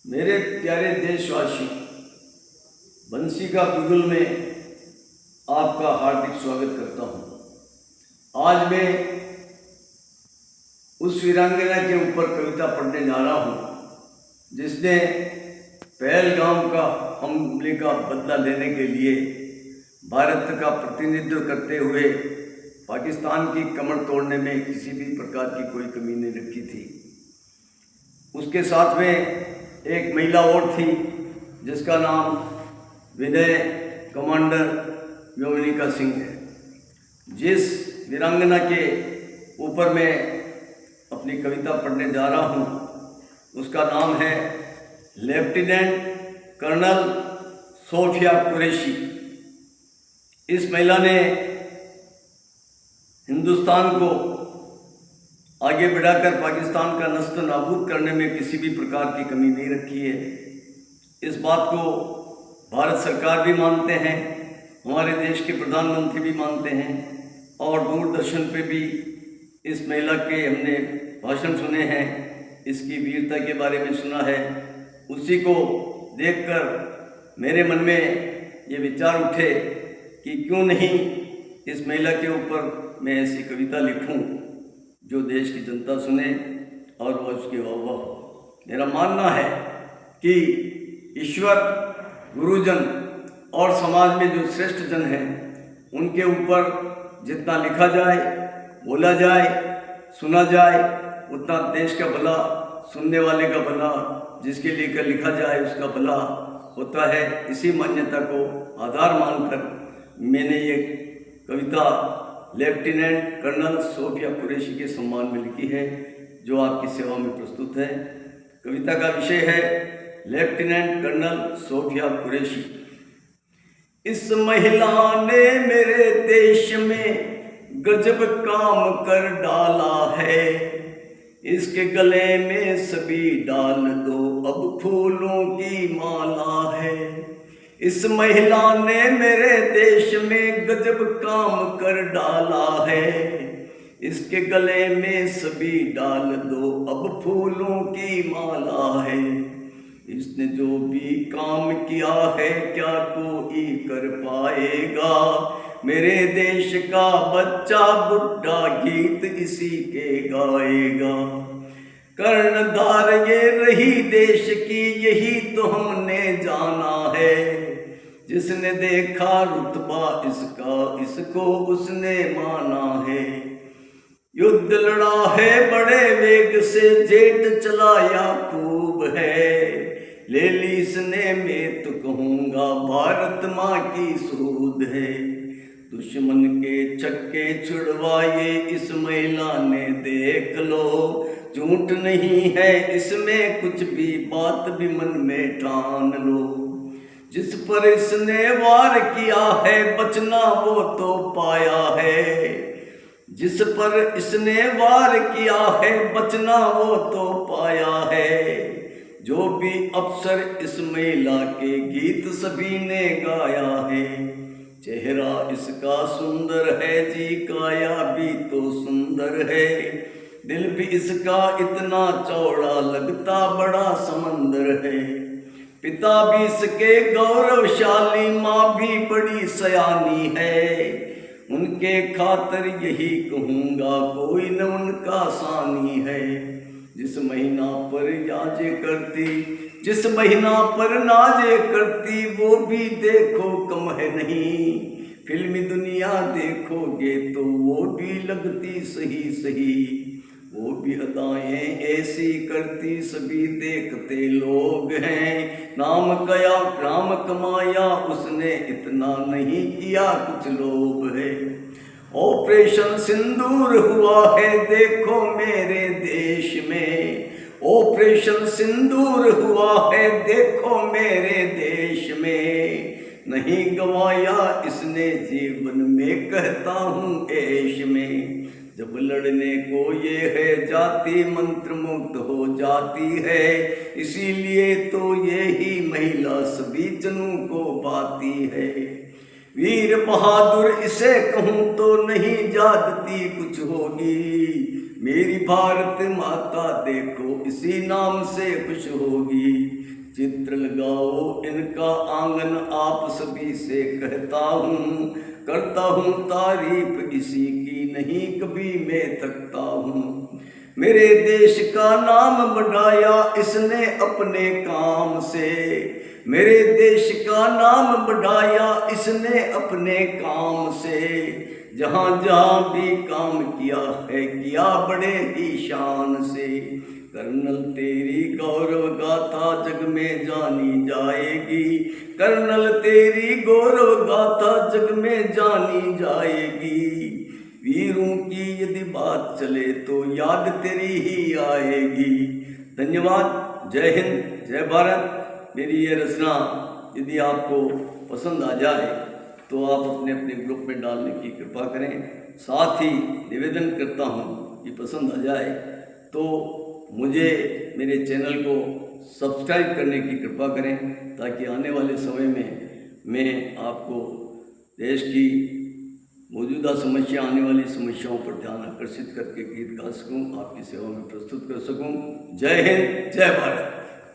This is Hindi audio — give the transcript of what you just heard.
मेरे प्यारे देशवासी, बंसी का बिगुल में आपका हार्दिक स्वागत करता हूँ। आज मैं उस वीरांगना के ऊपर कविता पढ़ने जा रहा हूँ जिसने पहलगाम का हमले का बदला लेने के लिए भारत का प्रतिनिधित्व करते हुए पाकिस्तान की कमर तोड़ने में किसी भी प्रकार की कोई कमी नहीं रखी थी। उसके साथ में एक महिला और थी जिसका नाम विनय कमांडर योमिनिका सिंह है। जिस वीरांगना के ऊपर मैं अपनी कविता पढ़ने जा रहा हूँ उसका नाम है लेफ्टिनेंट कर्नल सोफिया कुरैशी। इस महिला ने हिंदुस्तान को आगे बढ़ाकर पाकिस्तान का नस्ल नाबूद करने में किसी भी प्रकार की कमी नहीं रखी है। इस बात को भारत सरकार भी मानते हैं, हमारे देश के प्रधानमंत्री भी मानते हैं और दूरदर्शन पे भी इस महिला के हमने भाषण सुने हैं, इसकी वीरता के बारे में सुना है। उसी को देखकर मेरे मन में ये विचार उठे कि क्यों नहीं इस महिला के ऊपर मैं ऐसी कविता लिखूं जो देश की जनता सुने और वो उसके वाह हो। मेरा मानना है कि ईश्वर, गुरुजन और समाज में जो श्रेष्ठ जन हैं उनके ऊपर जितना लिखा जाए, बोला जाए, सुना जाए, उतना देश का भला, सुनने वाले का भला, जिसके लिए लिखा जाए उसका भला होता है। इसी मान्यता को आधार मानकर मैंने ये कविता लेफ्टिनेंट कर्नल सोफिया कुरैशी के सम्मान में लिखी है जो आपकी सेवा में प्रस्तुत है। कविता का विषय है लेफ्टिनेंट कर्नल सोफिया कुरैशी। इस महिला ने मेरे देश में गजब काम कर डाला है, इसके गले में सभी डाल दो अब फूलों की माला है। इस महिला ने मेरे देश में गजब काम कर डाला है, इसके गले में सभी डाल दो अब फूलों की माला है। इसने जो भी काम किया है क्या कोई कर पाएगा, मेरे देश का बच्चा बुढ़ा गीत इसी के गाएगा। कर्णधार ये रही देश की यही तो हमने जाना है, जिसने देखा रुतबा इसका इसको उसने माना है। युद्ध लड़ा है बड़े वेग से, जेट चलाया खूब है, ले ली इसने मैं तो कहूँगा भारत माँ की सूद है। दुश्मन के छक्के छुड़वाए इस महिला ने देख लो, झूठ नहीं है इसमें कुछ भी, बात भी मन में ठान लो। जिस पर इसने वार किया है बचना वो तो पाया है, जिस पर इसने वार किया है बचना वो तो पाया है। जो भी अफसर इस महिला के गीत सभी ने गाया है, चेहरा इसका सुंदर है जी काया भी तो सुंदर है, दिल भी इसका इतना चौड़ा लगता बड़ा समंदर है। पिता भी इसके गौरवशाली, माँ भी बड़ी सयानी है, उनके खातर यही कहूँगा कोई न उनका सानी है। जिस महीना पर याजे करती, जिस महीना पर नाजे करती, वो भी देखो कम है नहीं, फिल्मी दुनिया देखोगे तो वो भी लगती सही सही। वो भी अदाएं ऐसी करती सभी देखते लोग हैं, नाम कमाया उसने इतना नहीं किया कुछ लोग है। ऑपरेशन सिंदूर हुआ है देखो मेरे देश में, ऑपरेशन सिंदूर हुआ है देखो मेरे देश में, नहीं गवाया इसने जीवन में कहता हूँ ऐश में। जब लड़ने को ये है जाति मंत्र मुक्त हो जाती है, इसीलिए तो ये ही महिला सभी जनों को बाती है। वीर बहादुर इसे कहूँ तो नहीं जागती कुछ होगी, मेरी भारत माता देखो इसी नाम से खुश होगी। चित्र लगाओ इनका आंगन आप सभी से कहता हूँ, करता हूँ तारीफ इसी की नहीं कभी मैं थकता हूँ। मेरे देश का नाम बढ़ाया इसने अपने काम से, मेरे देश का नाम बढ़ाया इसने अपने काम से। जहाँ जहाँ भी काम किया है किया बड़े ही शान से। कर्नल तेरी गौरव गाथा जग में जानी जाएगी, कर्नल तेरी गौरव गाथा जग में जानी जाएगी। वीरों की यदि बात चले तो याद तेरी ही आएगी। धन्यवाद। जय हिंद, जय भारत। मेरी ये रचना यदि आपको पसंद आ जाए तो आप अपने अपने ग्रुप में डालने की कृपा करें। साथ ही निवेदन करता हूँ कि पसंद आ जाए तो मुझे मेरे चैनल को सब्सक्राइब करने की कृपा करें, ताकि आने वाले समय में मैं आपको देश की मौजूदा समस्या, आने वाली समस्याओं पर ध्यान आकर्षित करके गीत गा सकूं, आपकी सेवा में प्रस्तुत कर सकूं। जय हिंद, जय भारत।